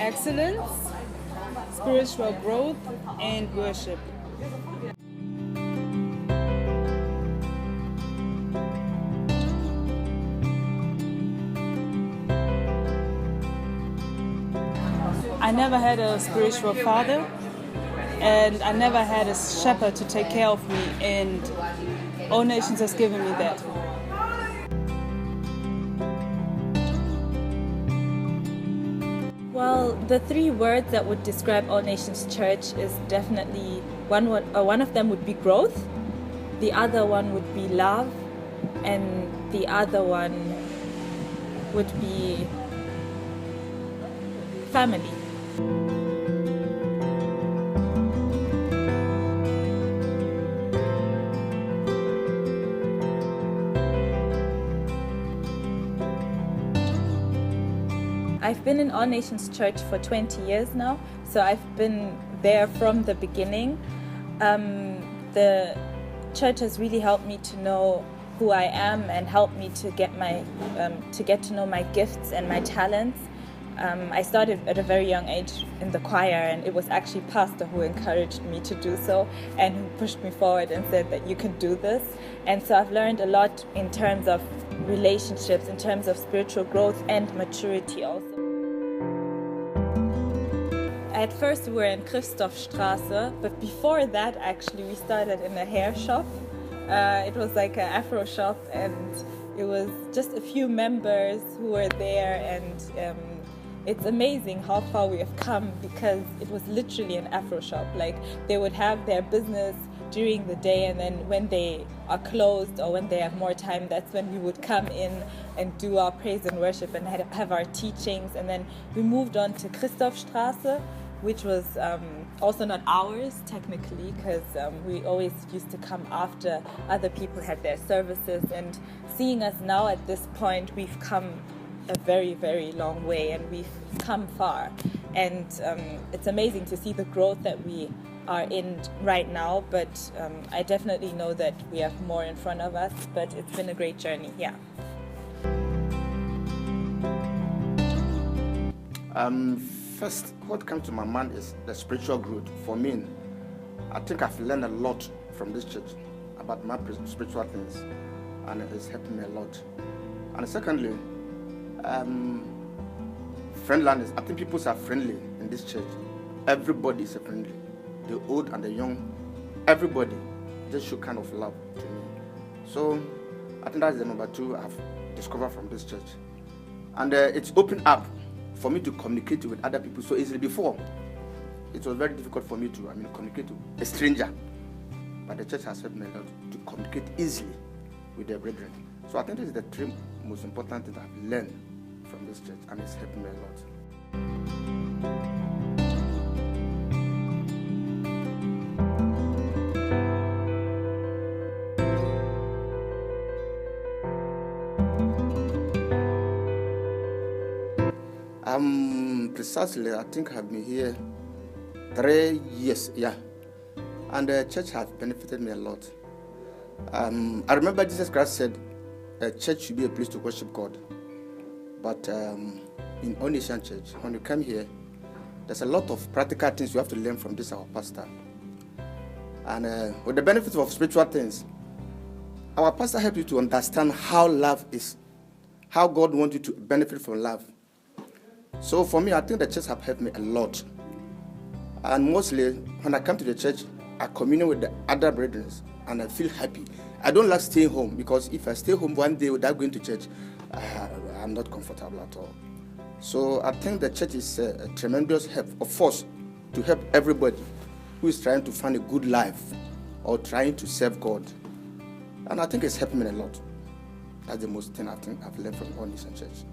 excellence, spiritual growth, and worship. I never had a spiritual father, and I never had a shepherd to take care of me, and All Nations has given me that. Well, the three words that would describe All Nations Church is definitely one of them would be growth, the other one would be love, and the other one would be family. I've been in All Nations Church for 20 years now, so I've been there from the beginning. The church has really helped me to know who I am and helped me to get to know my gifts and my talents. I started at a very young age in the choir, and it was actually Pastor who encouraged me to do so and who pushed me forward and said that you can do this. And so I've learned a lot in terms of relationships, in terms of spiritual growth and maturity also. At first we were in Christophstraße, but before that actually we started in a hair shop. It was like an Afro shop, and it was just a few members who were there, and it's amazing how far we have come, because it was literally an Afro shop. Like, they would have their business during the day, and then when they are closed or when they have more time, that's when we would come in and do our praise and worship and have our teachings. And then we moved on to Christophstraße, which was also not ours technically, because we always used to come after other people had their services. And seeing us now at this point, we've come a very, very long way, and we've come far. And it's amazing to see the growth that we are in right now, but I definitely know that we have more in front of us, but it's been a great journey, yeah. First, what comes to my mind is the spiritual growth. For me, I think I've learned a lot from this church about my spiritual things, and it's helped me a lot. And secondly, friendliness. I think people are friendly in this church. Everybody is friendly, the old and the young. Everybody just show kind of love to me. So I think that's the number two I've discovered from this church, and it's opened up for me to communicate with other people so easily. Before, it was very difficult for me to communicate to a stranger, but the church has helped me a lot to communicate easily with their brethren. So I think this is the three most important things I've learned from this church, and it's helped me a lot. Precisely, I think I've been here 3 years, yeah, and the church has benefited me a lot. I remember Jesus Christ said a church should be a place to worship God, but in All Nation Church, when you come here, there's a lot of practical things you have to learn from this our pastor, and with the benefits of spiritual things, our pastor helps you to understand how love is, how God wants you to benefit from love. So for me, I think the church have helped me a lot. And mostly, when I come to the church, I commune with the other brethren, and I feel happy. I don't like staying home, because if I stay home one day without going to church, I'm not comfortable at all. So I think the church is a tremendous help of force to help everybody who is trying to find a good life or trying to serve God. And I think it's helped me a lot. That's the most thing I think I've learned from All Nation Church.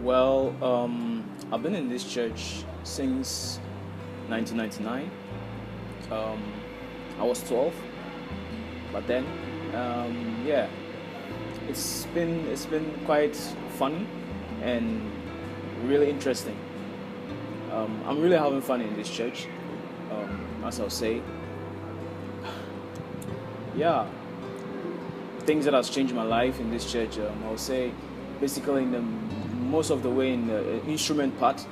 Well, I've been in this church since 1999. I was 12, but then, yeah, it's been quite funny and really interesting. I'm really having fun in this church, as I'll say. Yeah, things that has changed my life in this church, I would say basically in the most of the way in the instrument part,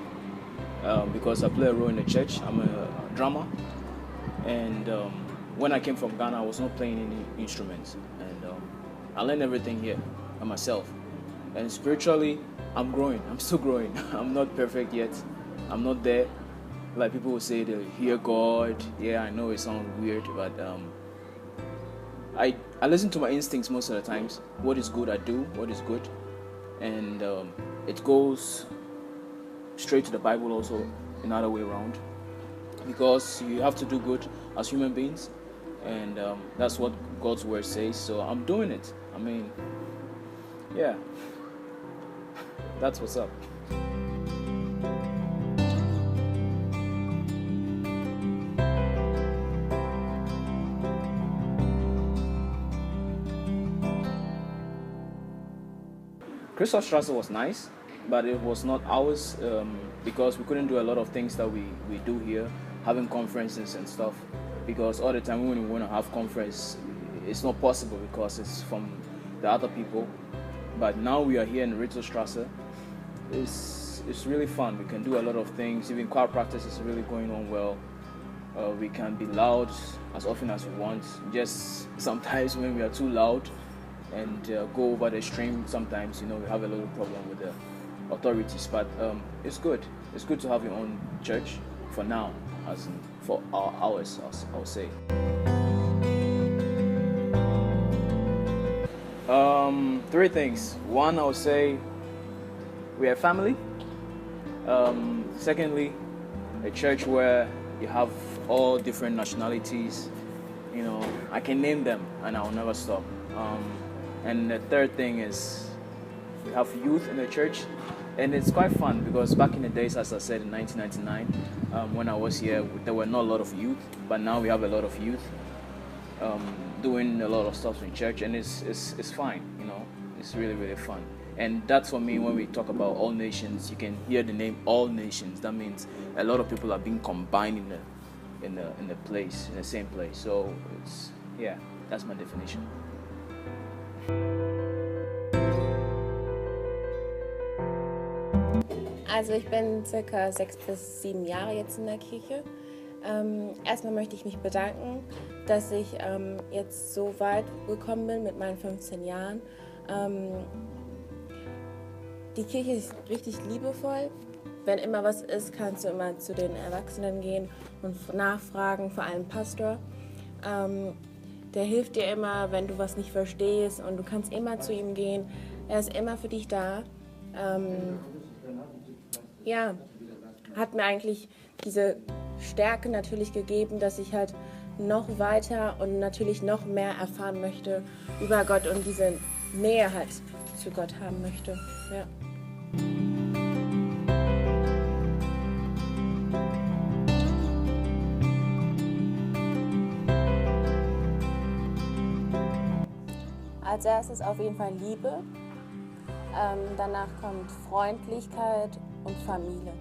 because I play a role in the church. I'm a drummer, and when I came from Ghana, I was not playing any instruments, and I learned everything here by myself. And spiritually, I'm growing. I'm still growing. I'm not perfect yet. I'm not there. Like people will say, they hear God. Yeah, I know it sounds weird, but I listen to my instincts most of the times. What is good, I do. What is good, and it goes straight to the Bible also, another way around, because you have to do good as human beings, and that's what God's word says. So I'm doing it. I mean, yeah, that's what's up. Christophstrasse was nice, but it was not ours, because we couldn't do a lot of things that we do here, having conferences and stuff, because all the time when we want to have conference, it's not possible because it's from the other people. But now we are here in Richterstrasse. It's really fun. We can do a lot of things. Even choir practice is really going on well. We can be loud as often as we want. Just sometimes when we are too loud and go over the stream, sometimes, we have a little problem with the authorities. But it's good. It's good to have your own church for now, as in for ours, I'll say. Three things. One, I would say we are family. Secondly, a church where you have all different nationalities. I can name them and I'll never stop. And the third thing is we have youth in the church, and it's quite fun because back in the days, as I said, in 1999, when I was here, there were not a lot of youth, but now we have a lot of youth doing a lot of stuff in church, and it's fine. It's really, really fun. And that's for me, when we talk about all nations, you can hear the name all nations. That means a lot of people are being combined in the place, in the same place. So that's my definition. Also ich bin circa 6 bis 7 Jahre jetzt in der Kirche. Erstmal möchte ich mich bedanken, dass ich jetzt so weit gekommen bin mit meinen 15 Jahren. Die Kirche ist richtig liebevoll. Wenn immer was ist, kannst du immer zu den Erwachsenen gehen und nachfragen, vor allem Pastor. Der hilft dir immer, wenn du was nicht verstehst, und du kannst immer zu ihm gehen. Er ist immer für dich da. Hat mir eigentlich diese Stärke natürlich gegeben, dass ich halt noch weiter und natürlich noch mehr erfahren möchte über Gott und diese Nähe halt zu Gott haben möchte. Ja. Als erstes auf jeden Fall Liebe, danach kommt Freundlichkeit und Familie.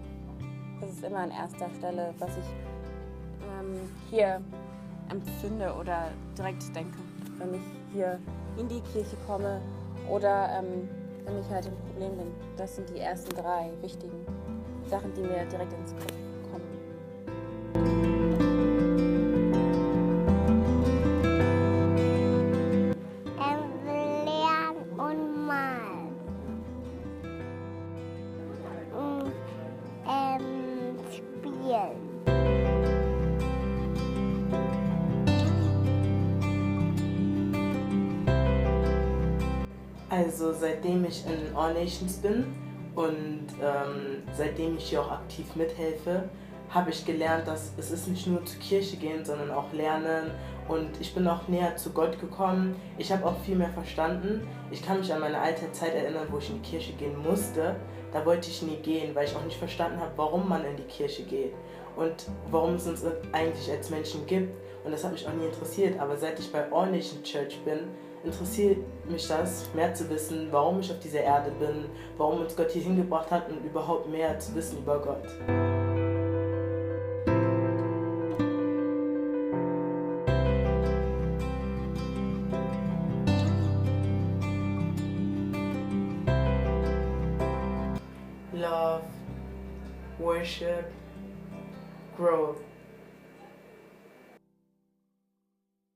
Das ist immer an erster Stelle, was ich hier empfinde oder direkt denke, wenn ich hier in die Kirche komme oder wenn ich halt im Problem bin. Das sind die ersten 3 wichtigen Sachen, die mir direkt ins Kopf kommen. Lernen und malen. Spielen. Also seitdem ich in All Nations bin und seitdem ich hier auch aktiv mithelfe, habe ich gelernt, dass es ist nicht nur zur Kirche gehen, sondern auch lernen, und ich bin auch näher zu Gott gekommen. Ich habe auch viel mehr verstanden. Ich kann mich an meine alte Zeit erinnern, wo ich in die Kirche gehen musste. Da wollte ich nie gehen, weil ich auch nicht verstanden habe, warum man in die Kirche geht und warum es uns eigentlich als Menschen gibt. Und das hat mich auch nie interessiert. Aber seit ich bei All Nation Church bin, interessiert mich das, mehr zu wissen, warum ich auf dieser Erde bin, warum uns Gott hier hingebracht hat und überhaupt mehr zu wissen über Gott. love, worship, growth.